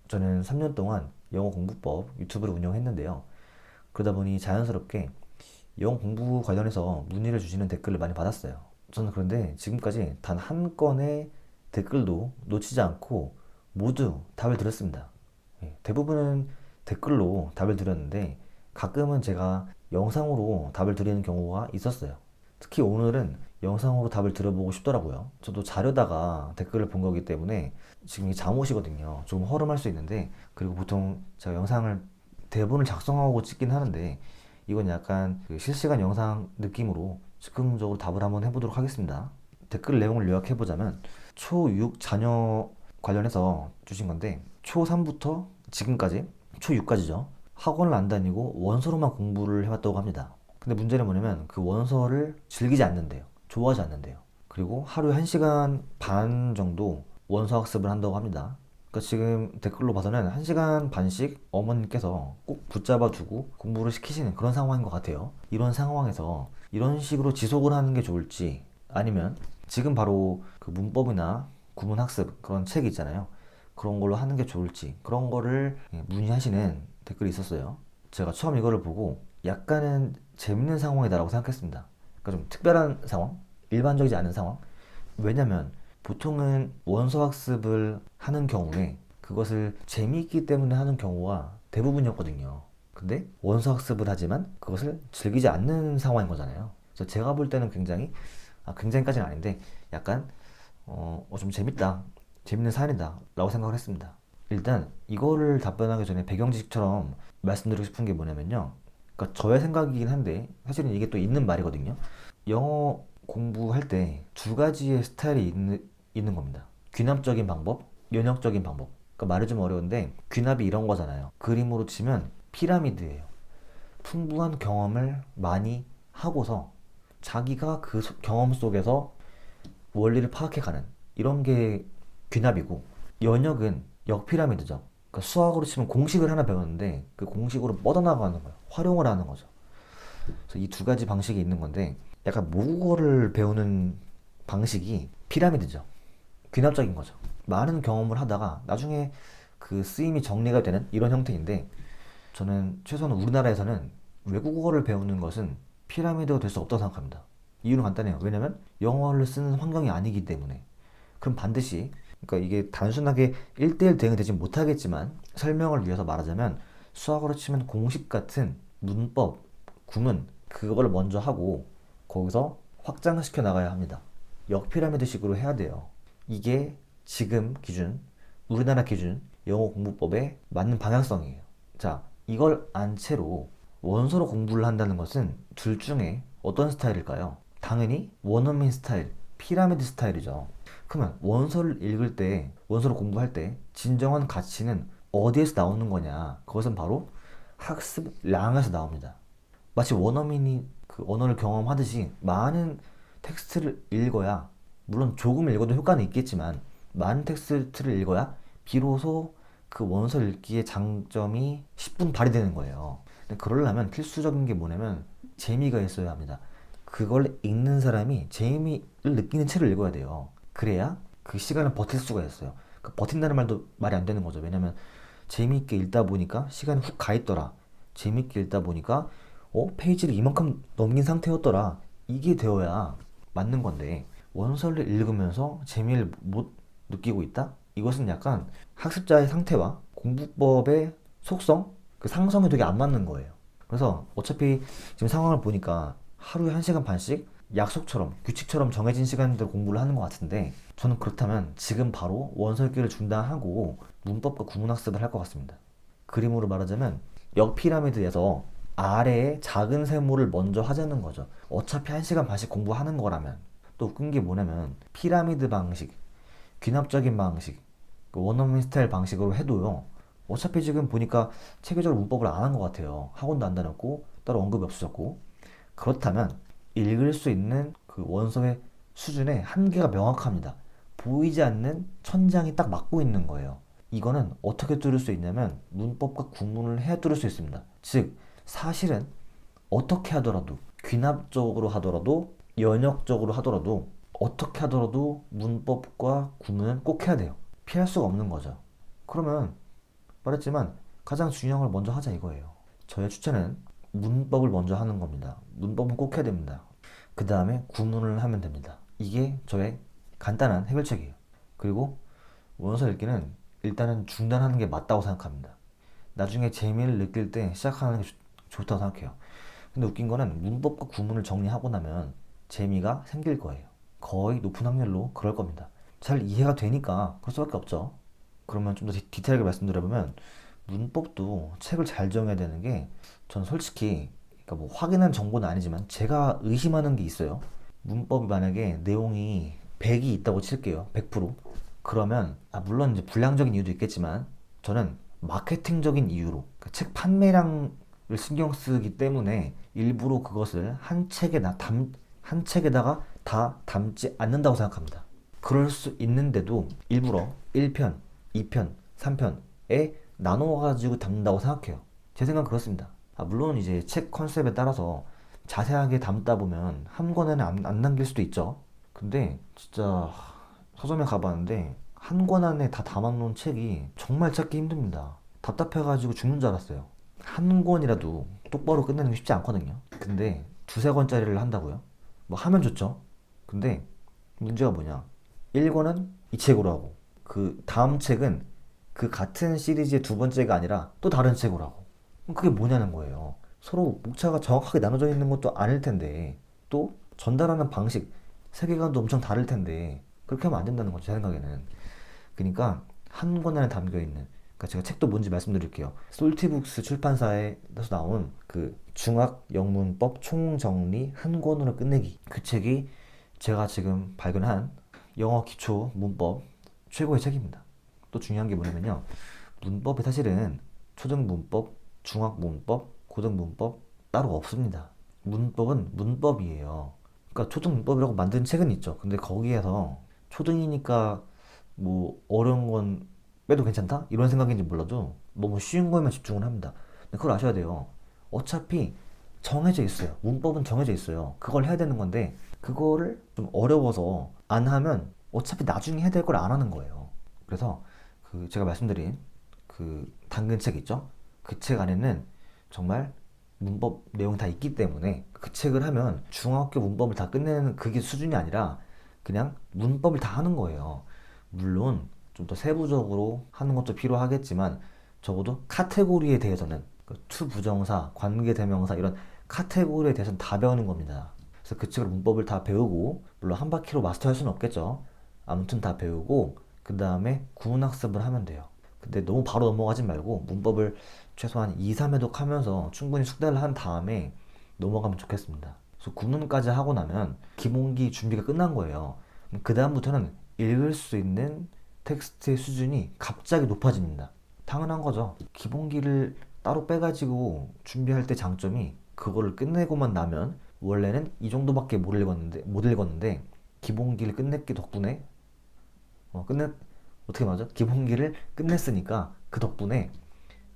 저는 3년 동안 영어 공부법 유튜브를 운영했는데요. 그러다 보니 자연스럽게 영어 공부 관련해서 문의를 주시는 댓글을 많이 받았어요. 저는 그런데 지금까지 단 한 건의 댓글도 놓치지 않고 모두 답을 드렸습니다. 대부분은 댓글로 답을 드렸는데 가끔은 제가 영상으로 답을 드리는 경우가 있었어요. 특히 오늘은 영상으로 답을 드려보고 싶더라고요. 저도 자려다가 댓글을 본 거기 때문에 지금 이게 잠옷이거든요. 좀 허름할 수 있는데, 그리고 보통 제가 영상을 대본을 작성하고 찍긴 하는데 이건 약간 그 실시간 영상 느낌으로 즉흥적으로 답을 한번 해보도록 하겠습니다. 댓글 내용을 요약해보자면 초6 자녀 관련해서 주신 건데, 초3부터 지금까지 초6까지죠. 학원을 안 다니고 원서로만 공부를 해왔다고 합니다. 근데 문제는 뭐냐면 그 원서를 즐기지 않는데요. 좋아하지 않는데요. 그리고 하루에 1시간 반 정도 원서 학습을 한다고 합니다. 그러니까 지금 댓글로 봐서는 1시간 반씩 어머님께서 꼭 붙잡아 두고 공부를 시키시는 그런 상황인 것 같아요. 이런 상황에서 이런 식으로 지속을 하는 게 좋을지, 아니면 지금 바로 그 문법이나 구문 학습 그런 책이 있잖아요. 그런 걸로 하는 게 좋을지, 그런 거를 문의하시는 댓글이 있었어요. 제가 처음 이거를 보고 약간은 재밌는 상황이다라고 생각했습니다. 그러니까 좀 특별한 상황, 일반적이지 않은 상황. 왜냐면 보통은 원서 학습을 하는 경우에 그것을 재미있기 때문에 하는 경우가 대부분이었거든요. 근데 원서 학습을 하지만 그것을 즐기지 않는 상황인 거잖아요. 그래서 제가 볼 때는 굉장히, 굉장히까지는 아닌데 약간 좀 재밌다, 재밌는 사연이다 라고 생각을 했습니다. 일단 이거를 답변하기 전에 배경 지식처럼 말씀드리고 싶은 게 뭐냐면요, 그러니까 저의 생각이긴 한데 사실은 이게 또 있는 말이거든요. 영어 공부할 때 두 가지의 스타일이 있는 겁니다. 귀납적인 방법, 연역적인 방법. 그러니까 말이 좀 어려운데 귀납이 이런 거잖아요. 그림으로 치면 피라미드예요. 풍부한 경험을 많이 하고서 자기가 그 경험 속에서 원리를 파악해가는 이런 게 귀납이고, 연역은 역피라미드죠. 그러니까 수학으로 치면 공식을 하나 배웠는데 그 공식으로 뻗어나가는 거예요. 활용을 하는 거죠. 그래서 이 두 가지 방식이 있는 건데 약간 모국어를 배우는 방식이 피라미드죠. 귀납적인 거죠. 많은 경험을 하다가 나중에 그 쓰임이 정리가 되는 이런 형태인데, 저는 최소한 우리나라에서는 외국어를 배우는 것은 피라미드가 될 수 없다고 생각합니다. 이유는 간단해요. 왜냐면 영어를 쓰는 환경이 아니기 때문에. 그럼 반드시, 그러니까 이게 단순하게 1대1 대응이 되지 못하겠지만 설명을 위해서 말하자면 수학으로 치면 공식 같은 문법, 구문, 그거를 먼저 하고 거기서 확장시켜 나가야 합니다. 역피라미드식으로 해야 돼요. 이게 지금 기준, 우리나라 기준 영어 공부법에 맞는 방향성이에요. 자, 이걸 안 채로 원서로 공부를 한다는 것은 둘 중에 어떤 스타일일까요? 당연히 원어민 스타일, 피라미드 스타일이죠. 그러면 원서를 읽을 때, 원서를 공부할 때 진정한 가치는 어디에서 나오는 거냐? 그것은 바로 학습량에서 나옵니다. 마치 원어민이 그 언어를 경험하듯이 많은 텍스트를 읽어야, 물론 조금 읽어도 효과는 있겠지만 많은 텍스트를 읽어야 비로소 그 원서 읽기의 장점이 10분 발휘되는 거예요. 근데 그러려면 필수적인 게 뭐냐면 재미가 있어야 합니다. 그걸 읽는 사람이 재미를 느끼는 책을 읽어야 돼요. 그래야 그 시간을 버틸 수가 있어요. 그 버틴다는 말도 말이 안 되는 거죠. 왜냐면 재미있게 읽다 보니까 시간이 훅 가 있더라. 재미있게 읽다 보니까 페이지를 이만큼 넘긴 상태였더라. 이게 되어야 맞는 건데, 원서를 읽으면서 재미를 못 느끼고 있다? 이것은 약간 학습자의 상태와 공부법의 속성, 그 상성이 되게 안 맞는 거예요. 그래서 어차피 지금 상황을 보니까 하루에 1시간 반씩 약속처럼 규칙처럼 정해진 시간대로 공부를 하는 것 같은데, 저는 그렇다면 지금 바로 원서 읽기를 중단하고 문법과 구문학습을 할 것 같습니다. 그림으로 말하자면 역피라미드에서 아래에 작은 세모를 먼저 하자는 거죠. 어차피 1시간 반씩 공부하는 거라면. 또 웃긴 게 뭐냐면 피라미드 방식, 귀납적인 방식, 그 원어민 스타일 방식으로 해도요, 어차피 지금 보니까 체계적으로 문법을 안 한 것 같아요. 학원도 안 다녔고 따로 언급이 없어졌고. 그렇다면 읽을 수 있는 그 원서의 수준의 한계가 명확합니다. 보이지 않는 천장이 딱 막고 있는 거예요. 이거는 어떻게 뚫을 수 있냐면 문법과 구문을 해야 뚫을 수 있습니다. 즉, 사실은 어떻게 하더라도, 귀납적으로 하더라도, 연역적으로 하더라도, 어떻게 하더라도 문법과 구문은 꼭 해야 돼요. 피할 수가 없는 거죠. 그러면 말했지만 가장 중요한 걸 먼저 하자 이거예요. 저의 추천은 문법을 먼저 하는 겁니다. 문법은 꼭 해야 됩니다. 그 다음에 구문을 하면 됩니다. 이게 저의 간단한 해결책이에요. 그리고 원서 읽기는 일단은 중단하는 게 맞다고 생각합니다. 나중에 재미를 느낄 때 시작하는 게 좋다고 생각해요. 근데 웃긴 거는 문법과 구문을 정리하고 나면 재미가 생길 거예요. 거의 높은 확률로 그럴 겁니다. 잘 이해가 되니까 그럴 수밖에 없죠. 그러면 좀 더 디테일하게 말씀드려보면 문법도 책을 잘 정해야 되는 게 전 솔직히 그러니까 뭐 확인한 정보는 아니지만 제가 의심하는 게 있어요. 문법이 만약에 내용이 100이 있다고 칠게요. 100%. 그러면 물론 이제 불량적인 이유도 있겠지만 저는 마케팅적인 이유로 그책 판매량을 신경 쓰기 때문에 일부러 그것을 한 책에다가 다 담지 않는다고 생각합니다. 그럴 수 있는데도 일부러 1편, 2편, 3편에 나눠가지고 담는다고 생각해요. 제 생각은 그렇습니다. 물론 이제 책 컨셉에 따라서 자세하게 담다 보면 한 권에는 안 남길 수도 있죠. 근데 진짜 서점에 가봤는데 한 권 안에 다 담아놓은 책이 정말 찾기 힘듭니다. 답답해가지고 죽는 줄 알았어요. 한 권이라도 똑바로 끝내는 게 쉽지 않거든요. 근데 두세 권짜리를 한다고요? 뭐 하면 좋죠. 근데 문제가 뭐냐? 1권은 이 책으로 하고 그 다음 책은 그 같은 시리즈의 두 번째가 아니라 또 다른 책으로 하고 그게 뭐냐는 거예요. 서로 목차가 정확하게 나눠져 있는 것도 아닐 텐데 또 전달하는 방식, 세계관도 엄청 다를 텐데 그렇게 하면 안 된다는 거죠, 제 생각에는. 그러니까 한 권 안에 담겨 있는 그러니까 제가 책도 뭔지 말씀드릴게요. 솔티북스 출판사에서 나온 그 중학 영문법 총정리 한 권으로 끝내기 그 책이 제가 지금 발견한 영어 기초 문법 최고의 책입니다. 또 중요한 게 뭐냐면요. 문법이 사실은 초등 문법, 중학 문법, 고등 문법 따로 없습니다. 문법은 문법이에요. 그러니까 초등 문법이라고 만든 책은 있죠. 근데 거기에서 초등이니까 뭐 어려운 건 빼도 괜찮다? 이런 생각인지 몰라도 너무 쉬운 거에만 집중을 합니다. 근데 그걸 아셔야 돼요. 어차피 정해져 있어요. 문법은 정해져 있어요. 그걸 해야 되는 건데 그거를 좀 어려워서 안 하면 어차피 나중에 해야 될 걸 안 하는 거예요. 그래서 그 제가 말씀드린 그 당근 책 있죠? 그 책 안에는 정말 문법 내용이 다 있기 때문에 그 책을 하면 중학교 문법을 다 끝내는 그게 수준이 아니라 그냥 문법을 다 하는 거예요. 물론 좀 더 세부적으로 하는 것도 필요하겠지만 적어도 카테고리에 대해서는 그 투부정사, 관계대명사 이런 카테고리에 대해서는 다 배우는 겁니다. 그래서 그 책으로 문법을 다 배우고 물론 한 바퀴로 마스터할 수는 없겠죠. 아무튼 다 배우고 그 다음에 구문학습을 하면 돼요. 근데 너무 바로 넘어가지 말고 문법을 최소한 2, 3회독 하면서 충분히 숙달을 한 다음에 넘어가면 좋겠습니다. 그래서 구문까지 하고 나면 기본기 준비가 끝난 거예요. 그 다음부터는 읽을 수 있는 텍스트의 수준이 갑자기 높아집니다. 당연한 거죠. 기본기를 따로 빼가지고 준비할 때 장점이 그거를 끝내고만 나면 원래는 이 정도밖에 못 읽었는데 기본기를 끝냈기 덕분에 어떻게 말하죠? 기본기를 끝냈으니까 그 덕분에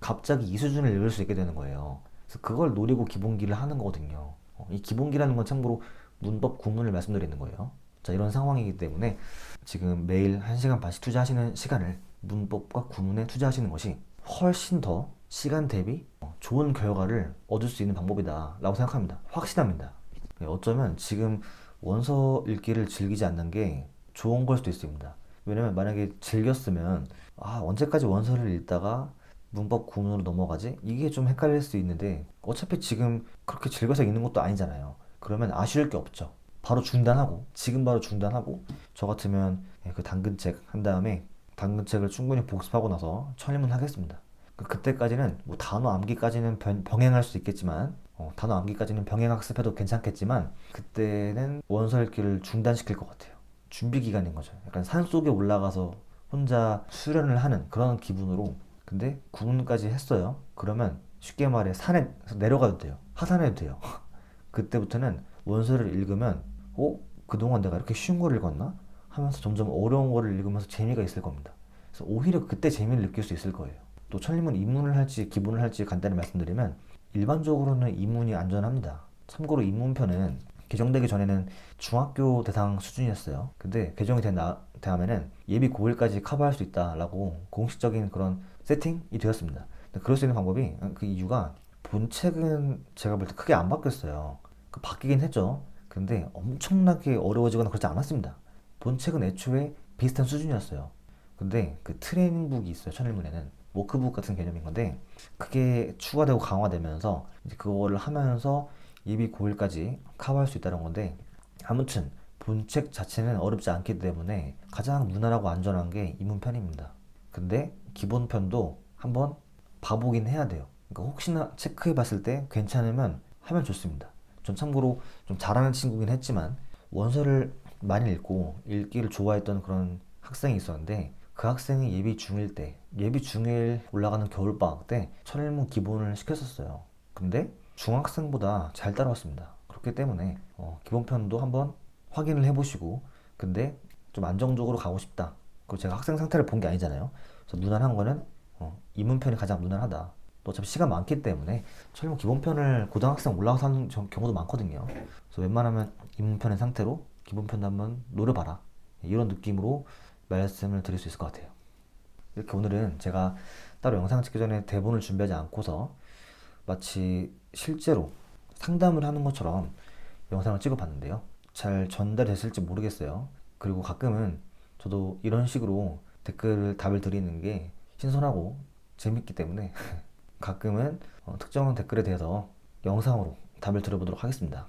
갑자기 이 수준을 읽을 수 있게 되는 거예요. 그래서 그걸 노리고 기본기를 하는 거거든요. 이 기본기라는 건 참고로 문법 구문을 말씀드리는 거예요. 자, 이런 상황이기 때문에 지금 매일 1시간 반씩 투자하시는 시간을 문법과 구문에 투자하시는 것이 훨씬 더 시간 대비 좋은 결과를 얻을 수 있는 방법이다 라고 생각합니다. 확신합니다. 어쩌면 지금 원서 읽기를 즐기지 않는 게 좋은 걸 수도 있습니다. 왜냐면 만약에 즐겼으면 언제까지 원서를 읽다가 문법 구문으로 넘어가지? 이게 좀 헷갈릴 수 있는데 어차피 지금 그렇게 즐겨서 읽는 것도 아니잖아요. 그러면 아쉬울 게 없죠. 바로 중단하고 지금 바로 중단하고 저 같으면 그 당근책 한 다음에 당근책을 충분히 복습하고 나서 천일문 하겠습니다. 그때까지는 뭐 단어 암기까지는 병행할 수 있겠지만 단어 암기까지는 병행 학습해도 괜찮겠지만 그때는 원서 읽기를 중단시킬 것 같아요. 준비 기간인 거죠. 약간 산속에 올라가서 혼자 수련을 하는 그런 기분으로. 근데 구문까지 했어요. 그러면 쉽게 말해 산에 내려가도 돼요. 하산해도 돼요. 그때부터는 원서를 읽으면 그동안 내가 이렇게 쉬운 걸 읽었나? 하면서 점점 어려운 거를 읽으면서 재미가 있을 겁니다. 그래서 오히려 그때 재미를 느낄 수 있을 거예요. 또 천리문 입문을 할지 기본을 할지 간단히 말씀드리면 일반적으로는 입문이 안전합니다. 참고로 입문편은 개정되기 전에는 중학교 대상 수준이었어요. 근데 개정이 된 다음에는 예비 고1까지 커버할 수 있다라고 공식적인 그런 세팅이 되었습니다. 근데 그럴 수 있는 방법이 그 이유가 본책은 제가 볼 때 크게 안 바뀌었어요. 그 바뀌긴 했죠. 근데 엄청나게 어려워지거나 그렇지 않았습니다. 본책은 애초에 비슷한 수준이었어요. 근데 그 트레이닝북이 있어요. 천일문에는 워크북 같은 개념인 건데 그게 추가되고 강화되면서 이제 그거를 하면서 예비 고일까지 커버할 수 있다는 건데 아무튼 본책 자체는 어렵지 않기 때문에 가장 무난하고 안전한 게 입문편입니다. 근데 기본편도 한번 봐보긴 해야 돼요. 그러니까 혹시나 체크해 봤을 때 괜찮으면 하면 좋습니다. 전 참고로 좀 잘하는 친구긴 했지만 원서를 많이 읽고 읽기를 좋아했던 그런 학생이 있었는데 그 학생이 예비 중일 때, 예비 중일 올라가는 겨울방학 때 천일문 기본을 시켰었어요. 근데 중학생보다 잘 따라왔습니다. 그렇기 때문에 기본편도 한번 확인을 해보시고 근데 좀 안정적으로 가고 싶다. 그리고 제가 학생 상태를 본 게 아니잖아요. 그래서 무난한 거는 입문편이 가장 무난하다. 또 어차피 시간 많기 때문에 철문 기본편을 고등학생 올라가서 하는 경우도 많거든요. 그래서 웬만하면 입문편의 상태로 기본편도 한번 노려봐라. 이런 느낌으로 말씀을 드릴 수 있을 것 같아요. 이렇게 오늘은 제가 따로 영상 찍기 전에 대본을 준비하지 않고서 마치 실제로 상담을 하는 것처럼 영상을 찍어봤는데요. 잘 전달됐을지 모르겠어요. 그리고 가끔은 저도 이런 식으로 답을 드리는 게 신선하고 재밌기 때문에 가끔은 특정한 댓글에 대해서 영상으로 답을 드려보도록 하겠습니다.